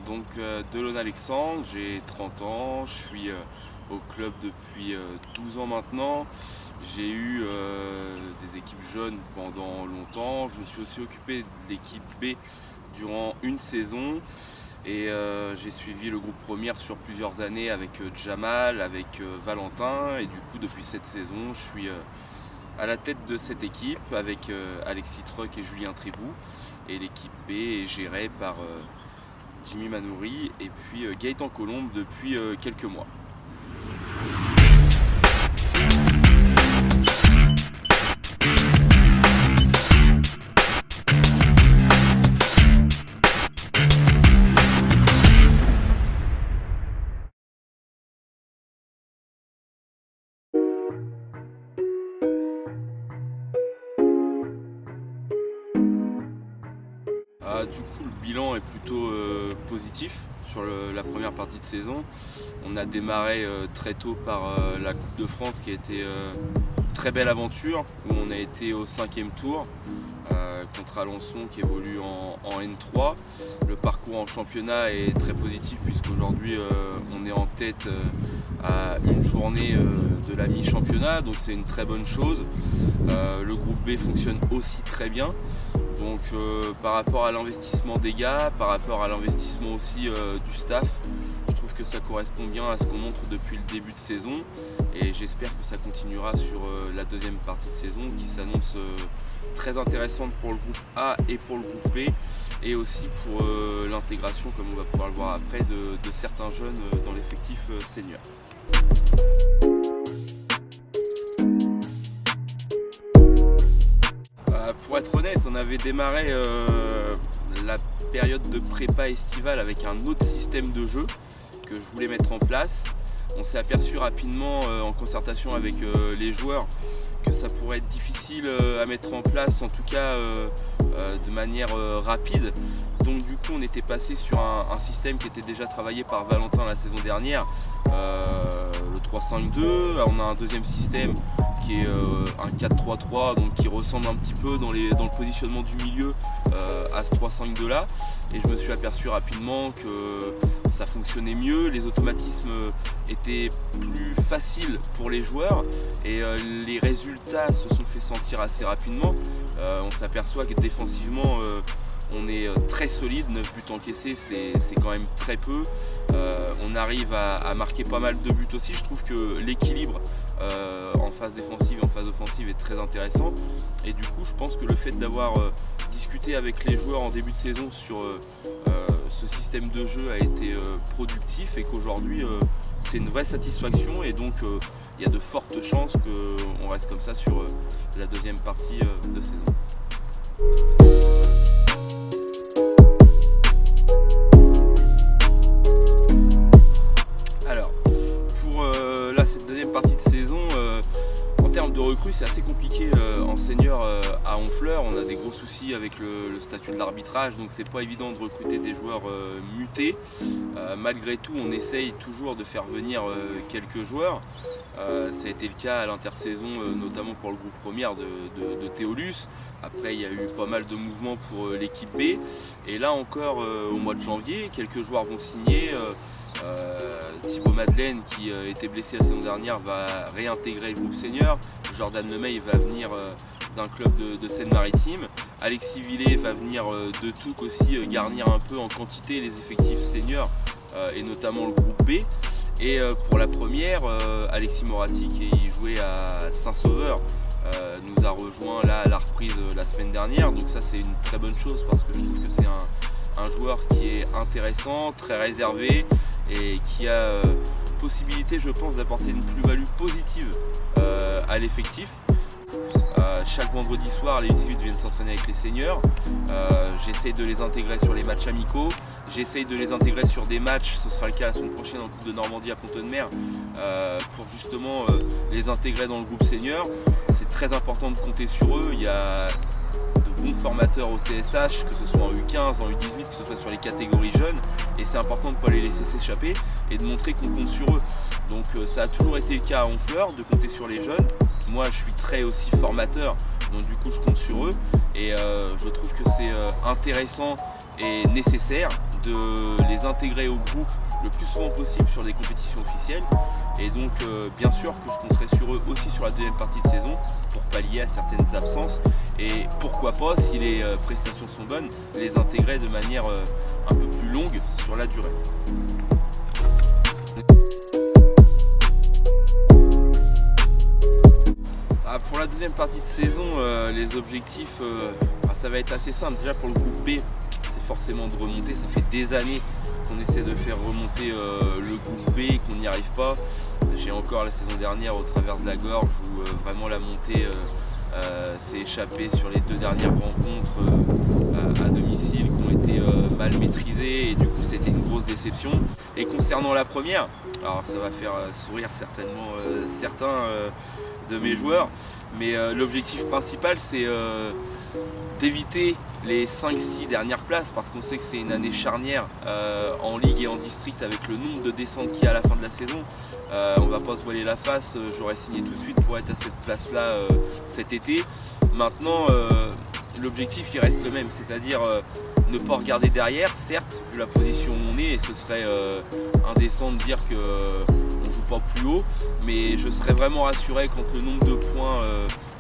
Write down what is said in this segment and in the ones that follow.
Donc Delon Alexandre, j'ai 30 ans, je suis au club depuis 12 ans maintenant. J'ai eu des équipes jeunes pendant longtemps. Je me suis aussi occupé de l'équipe B durant une saison. Et j'ai suivi le groupe première sur plusieurs années avec Jamal, avec Valentin. Et du coup, depuis cette saison, je suis à la tête de cette équipe avec Alexis Truc et Julien Tribou. Et l'équipe B est gérée par Jimmy Manouri et puis Gaëtan Colombe depuis quelques mois. Du coup, le bilan est plutôt positif sur la première partie de saison. On a démarré très tôt par la Coupe de France qui a été une très belle aventure où on a été au 5e tour contre Alençon qui évolue en N3. Le parcours en championnat est très positif puisqu'aujourd'hui on est en tête à une journée de la mi-championnat, donc c'est une très bonne chose. Le groupe B fonctionne aussi très bien. Donc par rapport à l'investissement des gars, par rapport à l'investissement aussi du staff, je trouve que ça correspond bien à ce qu'on montre depuis le début de saison et j'espère que ça continuera sur la deuxième partie de saison qui s'annonce très intéressante pour le groupe A et pour le groupe B et aussi pour l'intégration, comme on va pouvoir le voir après, de certains jeunes dans l'effectif senior. Pour être honnête, on avait démarré la période de prépa estivale avec un autre système de jeu que je voulais mettre en place. On s'est aperçu rapidement en concertation avec les joueurs que ça pourrait être difficile à mettre en place, en tout cas de manière rapide. Donc du coup on était passé sur un système qui était déjà travaillé par Valentin la saison dernière, le 3-5-2. On a un deuxième système qui est un 4-3-3, donc qui ressemble un petit peu dans le positionnement du milieu à ce 3-5-2 là, et je me suis aperçu rapidement que ça fonctionnait mieux, les automatismes étaient plus faciles pour les joueurs et les résultats se sont fait sentir assez rapidement. On s'aperçoit que défensivement on est très solide, 9 buts encaissés c'est quand même très peu. On arrive à marquer pas mal de buts aussi. Je trouve que l'équilibre en phase défensive et en phase offensive est très intéressant. Et du coup je pense que le fait d'avoir discuté avec les joueurs en début de saison sur ce système de jeu a été productif et qu'aujourd'hui c'est une vraie satisfaction et donc il y a de fortes chances qu'on reste comme ça sur la deuxième partie de saison. Alors, pour cette deuxième partie de saison, en termes de recrues, c'est assez compliqué en senior à Honfleur. On a des gros soucis avec le statut de l'arbitrage, donc c'est pas évident de recruter des joueurs mutés. Malgré tout, on essaye toujours de faire venir quelques joueurs. Ça a été le cas à l'intersaison, notamment pour le groupe première de Théolus. Après, il y a eu pas mal de mouvements pour l'équipe B. Et là encore, au mois de janvier, quelques joueurs vont signer. Thibaut Madeleine, qui était blessé la saison dernière, va réintégrer le groupe senior. Jordan Lemay va venir d'un club de Seine-Maritime. Alexis Villet va venir de Touques aussi, garnir un peu en quantité les effectifs seniors et notamment le groupe B. Et pour la première, Alexis Moratti, qui jouait à Saint-Sauveur, nous a rejoint là à la reprise la semaine dernière. Donc ça c'est une très bonne chose parce que je trouve que c'est un joueur qui est intéressant, très réservé et qui a possibilité, je pense, d'apporter une plus-value positive à l'effectif. Chaque vendredi soir, les U18 viennent s'entraîner avec les seniors. J'essaye de les intégrer sur les matchs amicaux. J'essaye de les intégrer sur des matchs, ce sera le cas la semaine prochaine en Coupe de Normandie à Pont-de-Mer, pour justement les intégrer dans le groupe senior. C'est très important de compter sur eux. Il y a de bons formateurs au CSH, que ce soit en U15, en U18, que ce soit sur les catégories jeunes. Et c'est important de ne pas les laisser s'échapper et de montrer qu'on compte sur eux. Donc ça a toujours été le cas à Honfleur, de compter sur les jeunes. Moi je suis très aussi formateur, donc du coup je compte sur eux et je trouve que c'est intéressant et nécessaire de les intégrer au groupe le plus souvent possible sur des compétitions officielles. Et donc bien sûr que je compterai sur eux aussi sur la deuxième partie de saison pour pallier à certaines absences. Et pourquoi pas, si les prestations sont bonnes, les intégrer de manière un peu plus longue sur la durée. Pour la deuxième partie de saison, les objectifs, ça va être assez simple. Déjà pour le groupe B, c'est forcément de remonter. Ça fait des années qu'on essaie de faire remonter le groupe B et qu'on n'y arrive pas. J'ai encore la saison dernière au travers de la gorge où vraiment la montée s'est échappée sur les 2 dernières rencontres à domicile qui ont été mal maîtrisées et du coup c'était une grosse déception. Et concernant la première, alors ça va faire sourire certainement certains de mes joueurs, mais l'objectif principal c'est d'éviter les 5-6 dernières places parce qu'on sait que c'est une année charnière en ligue et en district avec le nombre de descentes qu'il y a à la fin de la saison. On va pas se voiler la face, j'aurais signé tout de suite pour être à cette place là cet été. Maintenant l'objectif il reste le même, c'est-à-dire ne pas regarder derrière, certes vu la position où on est, et ce serait indécent de dire qu'on joue pas plus haut, mais je serais vraiment rassuré quand le nombre de points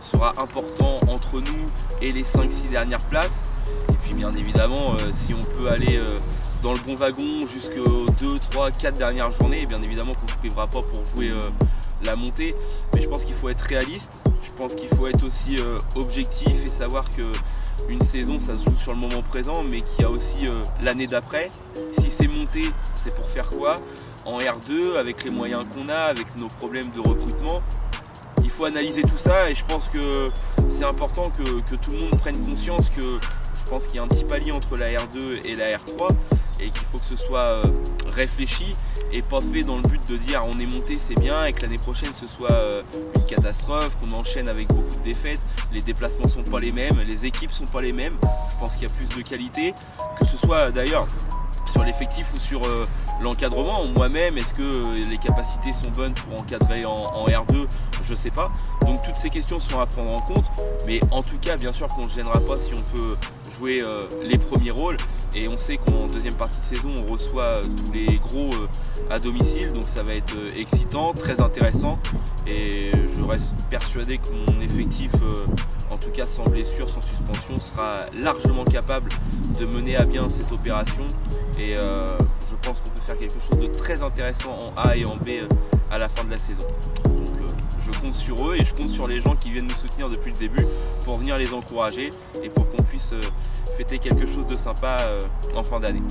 sera important entre nous et les 5-6 dernières places. Et puis bien évidemment si on peut aller dans le bon wagon jusqu'aux 2, 3, 4 dernières journées, bien évidemment qu'on ne se privera pas pour jouer la montée, mais je pense qu'il faut être réaliste, je pense qu'il faut être aussi objectif et savoir que une saison ça se joue sur le moment présent, mais qu'il y a aussi l'année d'après. Si c'est monté, c'est pour faire quoi en R2 avec les moyens qu'on a, avec nos problèmes de recrutement. Il faut analyser tout ça et je pense que c'est important que tout le monde prenne conscience que je pense qu'il y a un petit palier entre la R2 et la R3 et qu'il faut que ce soit réfléchi et pas fait dans le but de dire on est monté c'est bien et que l'année prochaine ce soit une catastrophe, qu'on enchaîne avec beaucoup de défaites. Les déplacements sont pas les mêmes, les équipes sont pas les mêmes, je pense qu'il y a plus de qualité, que ce soit d'ailleurs sur l'effectif ou sur l'encadrement. Moi-même, est-ce que les capacités sont bonnes pour encadrer en R2? Je sais pas. Donc toutes ces questions sont à prendre en compte, mais en tout cas bien sûr qu'on ne gênera pas si on peut jouer les premiers rôles, et on sait qu'en deuxième partie de saison on reçoit tous les gros à domicile, donc ça va être excitant, très intéressant, et je reste persuadé que mon effectif en tout cas sans blessure, sans suspension, sera largement capable de mener à bien cette opération, et je pense qu'on peut faire quelque chose de très intéressant en A et en B à la fin de la saison. Donc je compte sur eux et je compte sur les gens qui viennent nous soutenir depuis le début pour venir les encourager et pour qu'on puisse fêter quelque chose de sympa en fin d'année.